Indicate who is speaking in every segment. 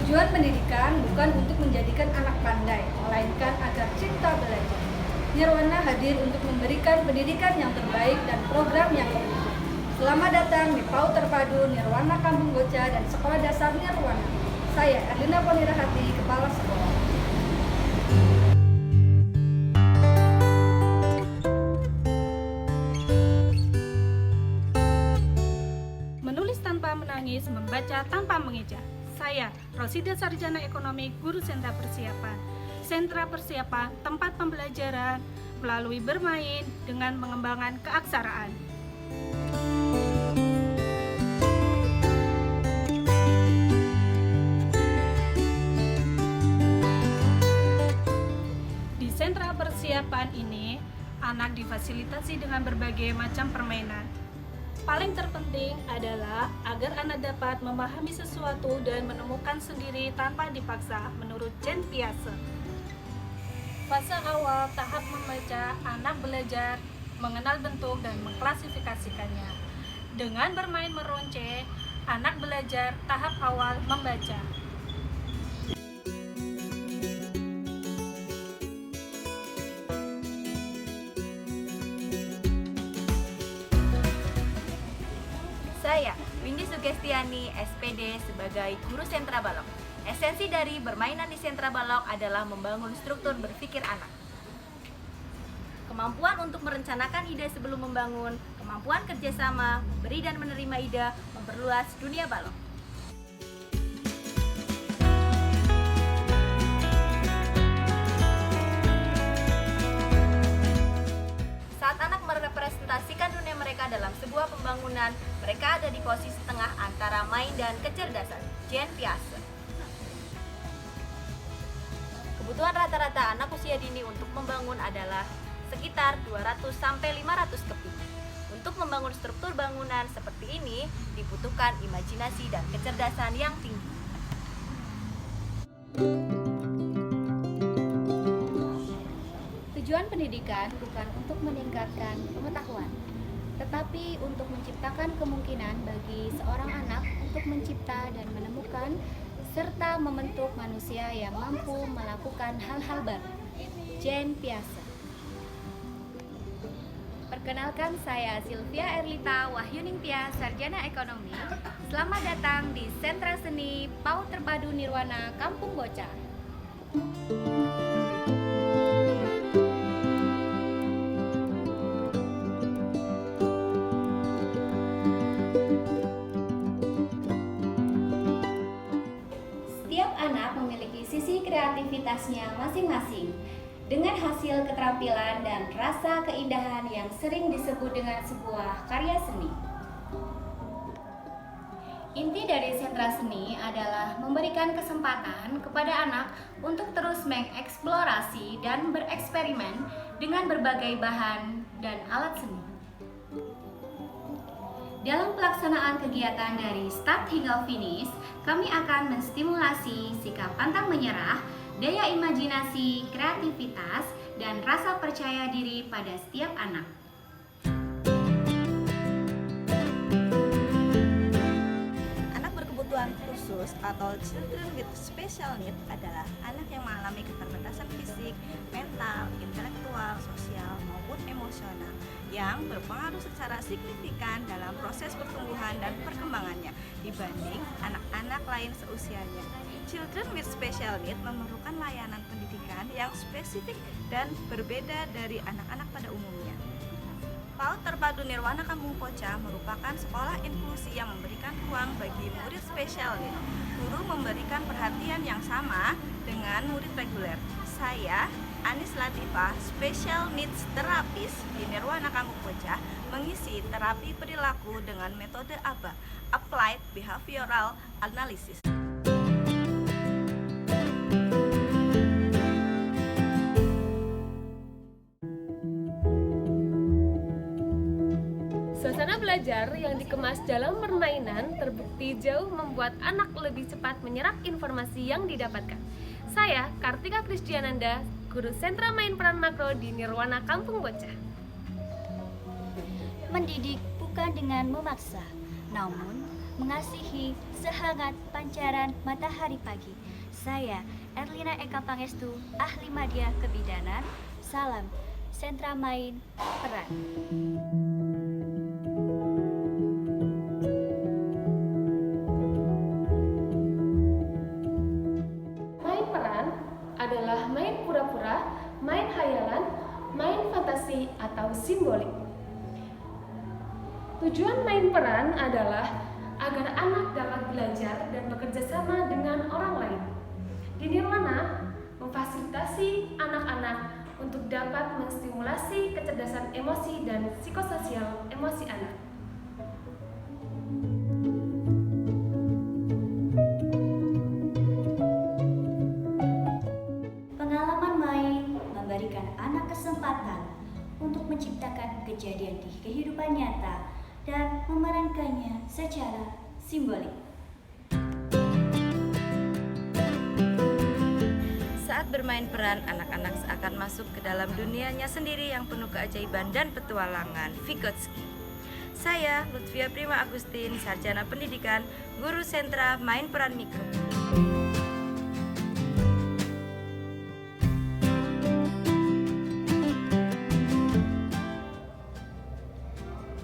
Speaker 1: Tujuan pendidikan bukan untuk menjadikan anak pandai, melainkan agar cipta belajar. Nirwana hadir untuk memberikan pendidikan yang terbaik dan program yang lebih. Selamat datang di PAUD Terpadu Nirwana Kampung Goca dan Sekolah Dasar Nirwana. Saya Erlina Ponirahati, Kepala Sekolah.
Speaker 2: Menulis tanpa menangis, membaca tanpa mengeja. Saya, Rosida Sarjana Ekonomi, Guru Sentra Persiapan. Sentra Persiapan, tempat pembelajaran melalui bermain dengan mengembangkan keaksaraan. Di Sentra Persiapan ini, anak difasilitasi dengan berbagai macam permainan. Paling terpenting adalah agar anak dapat memahami sesuatu dan menemukan sendiri tanpa dipaksa menurut Jean Piaget. Fase awal tahap membaca, anak belajar mengenal bentuk dan mengklasifikasikannya. Dengan bermain meronce, anak belajar tahap awal membaca.
Speaker 3: Saya, Windy Sugestiani, SPD sebagai Guru Sentra Balok. Esensi dari bermainan di Sentra Balok adalah membangun struktur berpikir anak. Kemampuan untuk merencanakan ide sebelum membangun, kemampuan kerjasama, memberi dan menerima ide, memperluas dunia balok. Saat anak merepresentasikan dunia mereka dalam sebuah pembangunan, mereka ada di posisi tengah antara main dan kecerdasan. Jean Piaget. Kebutuhan rata-rata anak usia dini untuk membangun adalah sekitar 200-500 keping. Untuk membangun struktur bangunan seperti ini, dibutuhkan imajinasi dan kecerdasan yang tinggi.
Speaker 4: Tujuan pendidikan bukan untuk meningkatkan pengetahuan, tetapi untuk menciptakan kemungkinan bagi seorang anak untuk mencipta dan menemukan serta membentuk manusia yang mampu melakukan hal-hal baru. Jean Piaget. Perkenalkan, saya Sylvia Erlita Wahyuningtyas, Sarjana Ekonomi. Selamat datang di Sentra Seni PAUD Terpadu Nirwana Kampung Goca. Setiap anak memiliki sisi kreativitasnya masing-masing, dengan hasil keterampilan dan rasa keindahan yang sering disebut dengan sebuah karya seni. Inti dari sentra seni adalah memberikan kesempatan kepada anak untuk terus mengeksplorasi dan bereksperimen dengan berbagai bahan dan alat seni. Dalam pelaksanaan kegiatan dari start hingga finish, kami akan menstimulasi sikap pantang menyerah, daya imajinasi, kreativitas, dan rasa percaya diri pada setiap anak.
Speaker 3: Anak berkebutuhan khusus atau children with special need adalah anak yang mengalami keterbatasan fisik, mental, intelektual, sosial, maupun emosional yang
Speaker 5: memang berpengaruh secara signifikan dalam proses pertumbuhan dan perkembangannya dibanding anak-anak lain seusianya. Children with special need memerlukan layanan pendidikan yang spesifik dan berbeda dari anak-anak pada umumnya. PAUD Terpadu Nirwana Kampung Poca merupakan sekolah inklusi yang memberikan ruang bagi murid spesial need. Guru memberikan perhatian yang sama dengan murid reguler. Saya, Anis Latifah, Special Needs Terapis di Nirwana Kampung Poca, mengisi terapi perilaku dengan metode ABA, Applied Behavioral Analysis.
Speaker 6: Suasana belajar yang dikemas dalam permainan terbukti jauh membuat anak lebih cepat menyerap informasi yang didapatkan. Saya, Kartika Kristiananda, Guru Sentra Main Peran Makro di Nirwana Kampung Bocah.
Speaker 4: Mendidik bukan dengan memaksa, namun mengasihi sehangat pancaran matahari pagi. Saya, Erlina Eka Pangestu, Ahli Madya Kebidanan. Salam, Sentra Main Peran.
Speaker 6: Main peran adalah main pura-pura, main khayalan, main fantasi atau simbolik. Tujuan main peran adalah agar anak dapat belajar dan bekerja sama dengan orang lain. Di Nirwana, memfasilitasi anak-anak untuk dapat menstimulasi kecerdasan emosi dan psikososial emosi anak.
Speaker 4: Pengalaman main memberikan anak kesempatan untuk menciptakan kejadian di kehidupan nyata dan memerankannya secara simbolik.
Speaker 3: Saat bermain peran, anak-anak seakan masuk ke dalam dunianya sendiri yang penuh keajaiban dan petualangan. Vygotsky. Saya, Lutfia Prima Agustin, Sarjana Pendidikan, Guru Sentra Main Peran Mikro.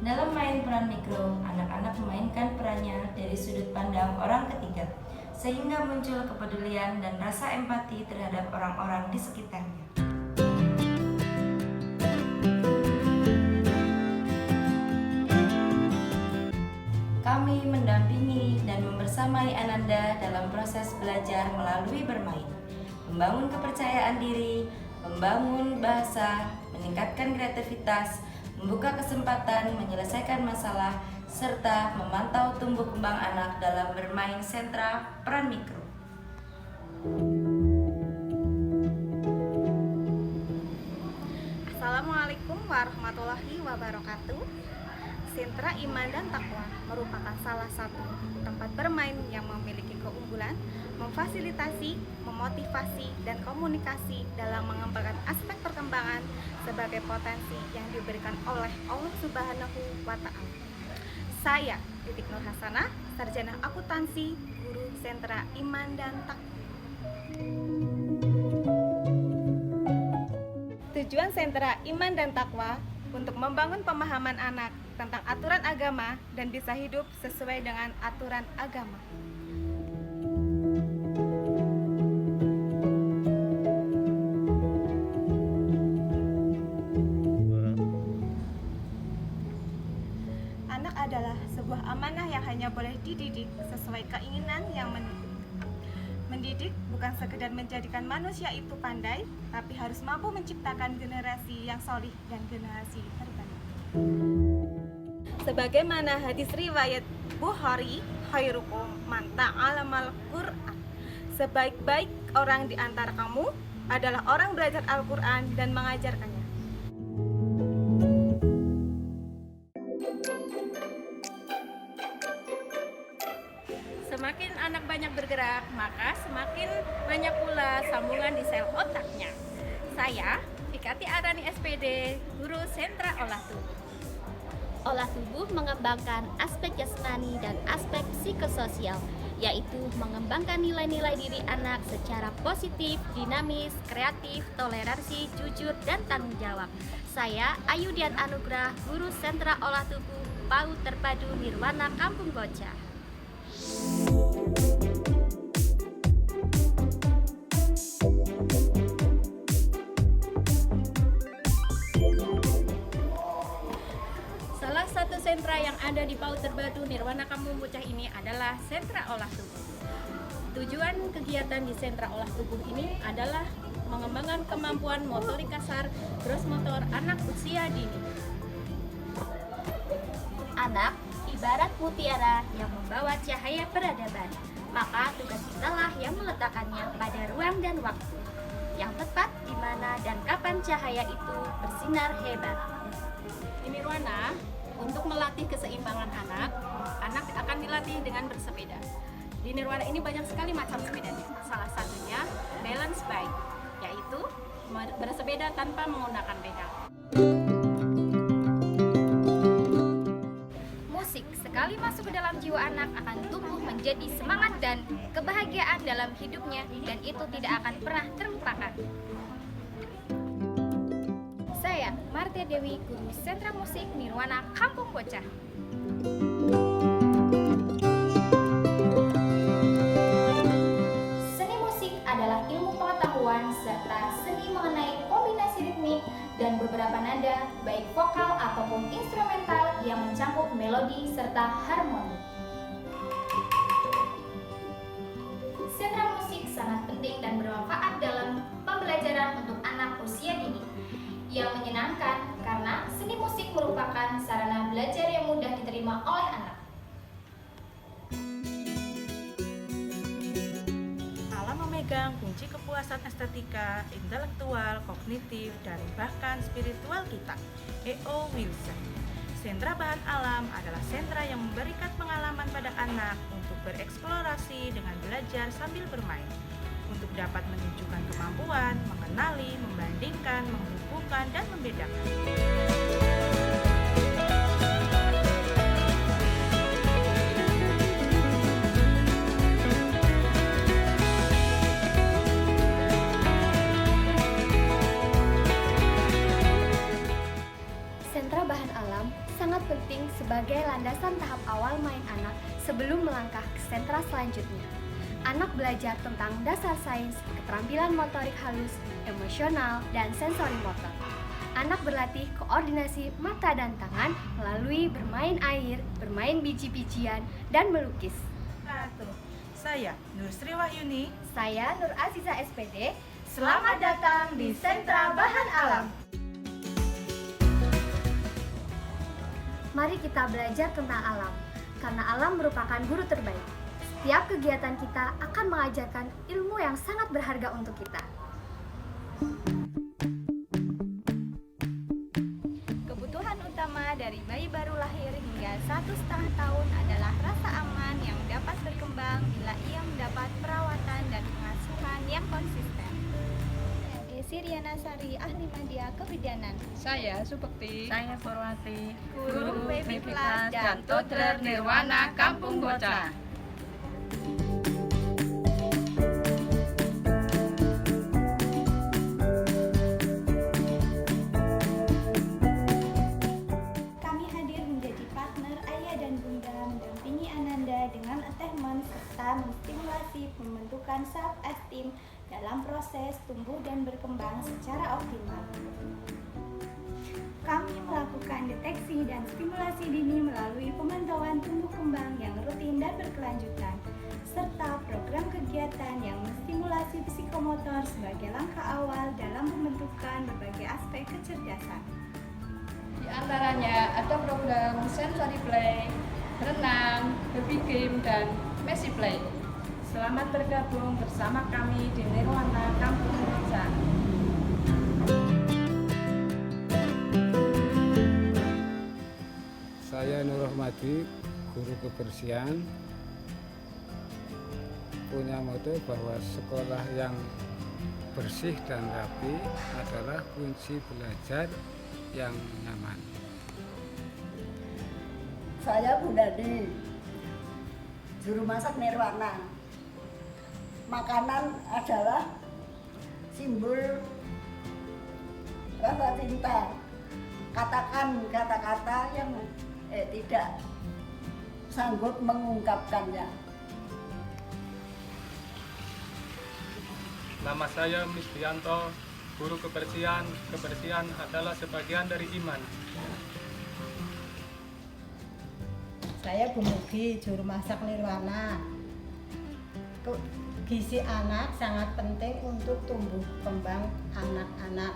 Speaker 3: Dalam main peran mikro, anak-anak memainkan perannya dari sudut pandang orang ketiga, sehingga muncul kepedulian dan rasa empati terhadap orang-orang di sekitarnya. Kami mendampingi dan membersamai Ananda dalam proses belajar melalui bermain, membangun kepercayaan diri, membangun bahasa, meningkatkan kreativitas, membuka kesempatan menyelesaikan masalah, serta memantau tumbuh kembang anak dalam bermain sentra peran mikro.
Speaker 5: Assalamualaikum warahmatullahi wabarakatuh. Sentra Iman dan Takwa merupakan salah satu tempat bermain yang memiliki keunggulan, memfasilitasi, memotivasi, dan komunikasi dalam mengembangkan aspek perkembangan sebagai potensi yang diberikan oleh Allah Subhanahu wa Ta'ala. Saya, Titik Nur Hasanah, Sarjana Akuntansi, Guru Sentra Iman dan Takwa. Tujuan Sentra Iman dan Takwa untuk membangun pemahaman anak tentang aturan agama dan bisa hidup sesuai dengan aturan agama. Anak adalah sebuah amanah yang hanya boleh dididik sesuai keinginan yang mendidik. Mendidik bukan sekedar menjadikan manusia itu pandai, tapi harus mampu menciptakan generasi yang solih dan generasi terbaik. Sebagaimana hadis riwayat Bukhari, khairukum man ta'allamal Qur'an. Sebaik-baik orang di antara kamu adalah orang belajar Al-Qur'an dan mengajarkannya.
Speaker 2: Semakin anak banyak bergerak, maka semakin banyak pula sambungan di sel otaknya. Saya, Fikati Arani SPD, Guru Sentra Olah Tubuh.
Speaker 4: Olah tubuh mengembangkan aspek jasmani dan aspek psikososial yaitu mengembangkan nilai-nilai diri anak secara positif, dinamis, kreatif, toleransi, jujur, dan tanggung jawab. Saya Ayu Dian Anugrah, Guru Sentra Olah Tubuh PAUD Terpadu Nirwana Kampung Bocah.
Speaker 7: Salah satu sentra yang ada di PAUD Terpadu Nirwana Kampung Bocah ini adalah Sentra Olah Tubuh. Tujuan kegiatan di Sentra Olah Tubuh ini adalah mengembangkan kemampuan motorik kasar, gross motor anak usia dini.
Speaker 4: Anak ibarat mutiara yang membawa cahaya peradaban, maka tugas kita lah yang meletakkannya pada ruang dan waktu yang tepat di mana dan kapan cahaya itu bersinar hebat.
Speaker 7: Di Nirwana, untuk melatih keseimbangan anak akan dilatih dengan bersepeda. Di Nirwana ini banyak sekali macam sepedanya. Salah satunya balance bike, yaitu bersepeda tanpa menggunakan pedal.
Speaker 4: Musik sekali masuk ke dalam jiwa anak akan tumbuh menjadi semangat dan kebahagiaan dalam hidupnya, dan itu tidak akan pernah terlupakan. Saya Martia Dewi, Guru Sentra Musik Nirwana Kampung Bocah. Seni musik adalah ilmu pengetahuan serta seni mengenai kombinasi ritmik dan beberapa nada, baik vokal ataupun instrumental yang mencakup melodi serta harmoni. Sentra musik sangat penting dan bermanfaat dalam pembelajaran untuk anak usia dini. Yang menyenangkan karena seni musik merupakan sarana belajar yang mudah diterima oleh anak.
Speaker 8: Alam memegang kunci kepuasan estetika, intelektual, kognitif, dan bahkan spiritual kita. E.O. Wilson. Sentra Bahan Alam adalah sentra yang memberikan pengalaman pada anak untuk bereksplorasi dengan belajar sambil bermain, untuk dapat menunjukkan kemampuan, mengenali, membandingkan, menghubungkan, dan membedakan.
Speaker 4: Sentra Bahan Alam sangat penting sebagai landasan tahap awal main anak sebelum melangkah ke sentra selanjutnya. Anak belajar tentang dasar sains, keterampilan motorik halus, emosional, dan sensori motor. Anak berlatih koordinasi mata dan tangan melalui bermain air, bermain biji-bijian, dan melukis.
Speaker 8: Saya Nur Sri Wahyuni.
Speaker 4: Saya Nur Aziza SPD. Selamat datang di Sentra Bahan Alam. Mari kita belajar tentang alam, karena alam merupakan guru terbaik. Setiap kegiatan kita akan mengajarkan ilmu yang sangat berharga untuk kita.
Speaker 7: Kebutuhan utama dari bayi baru lahir hingga 1,5 tahun adalah rasa aman yang dapat berkembang bila ia mendapat perawatan dan pengasuhan yang konsisten. Siriana Sari, Ahli Media Kebidanan.
Speaker 9: Saya Supekti.
Speaker 8: Saya Purwati,
Speaker 7: Guru Baby Class
Speaker 9: dan Toddler Nirwana Kampung Bocah.
Speaker 7: Kami hadir menjadi partner ayah dan bunda mendampingi Ananda dengan attachment serta menstimulasi pembentukan self-esteem dalam proses tumbuh dan berkembang secara optimal. Kami melakukan deteksi dan stimulasi dini melalui pemantauan tumbuh kembang yang rutin dan berkelanjutan, serta program kegiatan yang menstimulasi psikomotor sebagai langkah awal dalam pembentukan berbagai aspek kecerdasan.
Speaker 9: Di antaranya ada program sensory play, berenang, baby game, dan messy play.
Speaker 2: Selamat bergabung bersama kami di Nirwana Kampung Bocah.
Speaker 10: Saya Nur Rahmadi, guru kebersihan, punya moto bahwa sekolah yang bersih dan rapi adalah kunci belajar yang nyaman.
Speaker 11: Saya Bu Dadi, Juru masak Nirwana. Makanan adalah simbol rasa cinta. Katakan kata-kata yang tidak sanggup mengungkapkannya.
Speaker 12: Nama saya Misdianto, guru kebersihan. Kebersihan adalah sebagian dari iman.
Speaker 13: Saya Bu Mugi, juru masak Nirwana. Gizi anak sangat penting untuk tumbuh kembang anak-anak.